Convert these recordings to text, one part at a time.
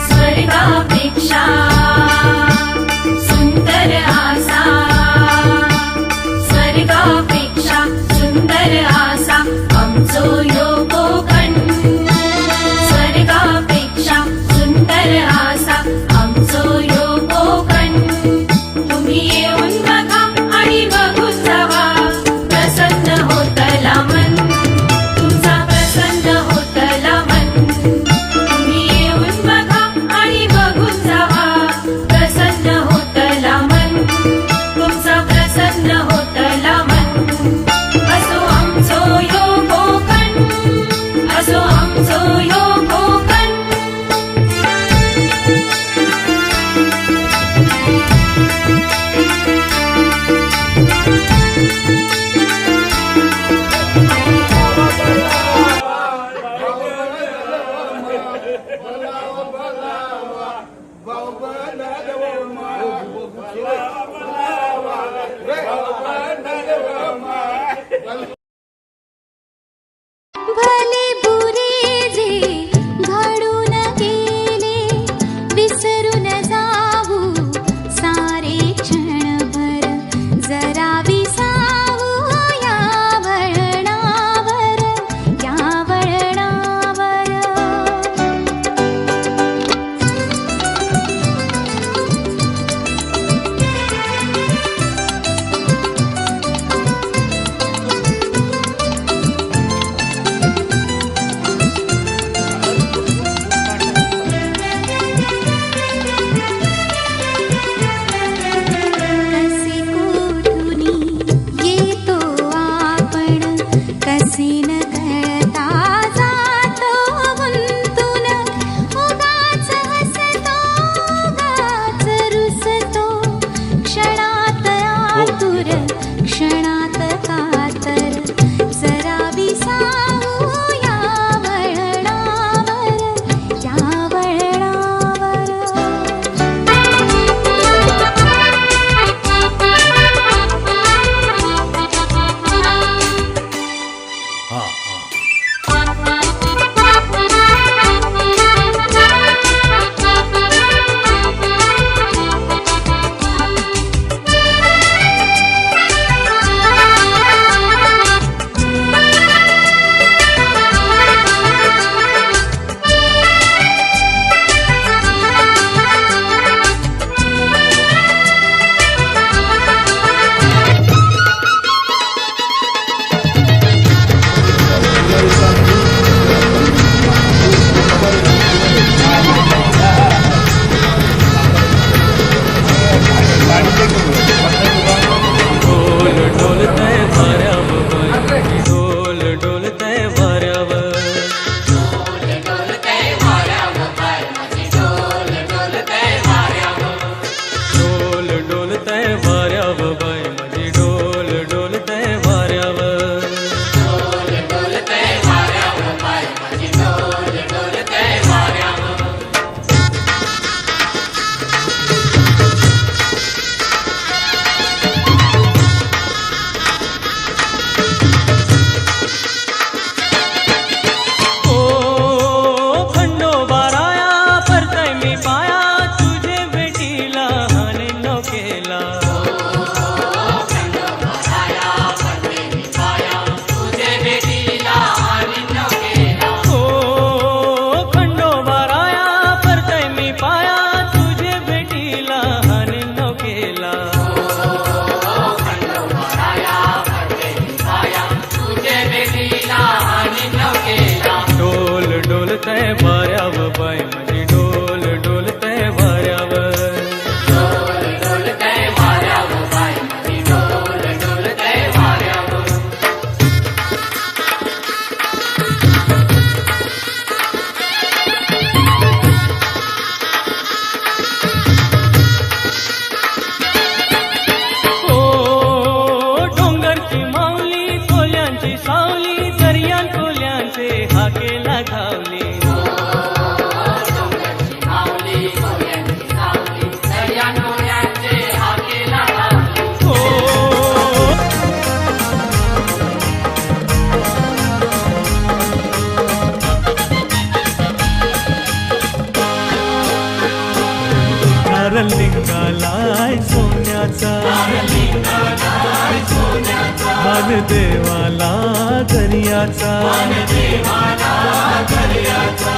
स्वर्गापेक्षा सुंदर आसा, स्वर्गापेक्षा सुंदर आसा आमचो ह्यो कोकण। स्वर्गापेक्षा सुंदर आसा आमचो ह्यो कोकण। तुम्ही येऊन बघा आणि बघून जावा, प्रसन्न मान देवाला दर्याचा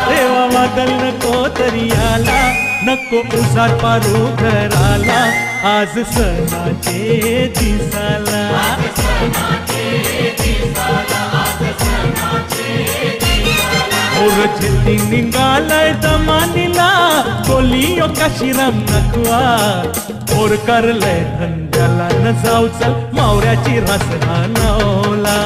देवा वादल नको दर्याला नको उसार पारू घराला आज सणाचे दिसाला मोर झेल्ली निघालाय दमानीला बोलियो काशीराम नकवा मोर करलय धंद्याला न जाऊ चल मावऱ्याची रास घालवला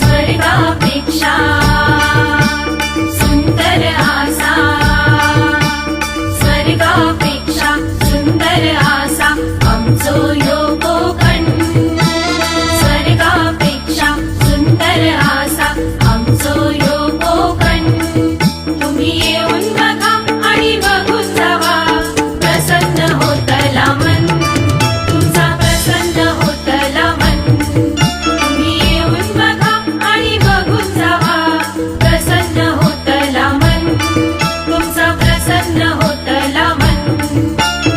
स्वर्गापेक्षा सुंदर आसा स्वर्गापेक्षा सुंदर आसा आमचो यो कोकण स्वर्गापेक्षा सुंदर आसा आमचो यो कोकण तुम्ही येऊन बघा आणि बघून जावा प्रसन्न होतला मन तुमचा प्रसन्न होतला मन तुम्ही येऊन बघा आणि बघून जावा प्रसन्न होतला मन तुमचा प्रसन्न होतला मन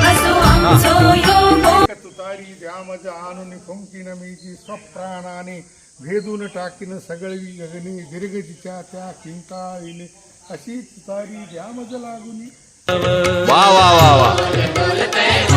असो आमचो योग तुतारी द्यामज आणून फुंकीन मीची स्वप्राणाने भेदून टाकीन सगळी गगनी दीर्घजिच्या त्या किंकाळीने अशी तुतारी द्यामज लागुनी वा वा वा वा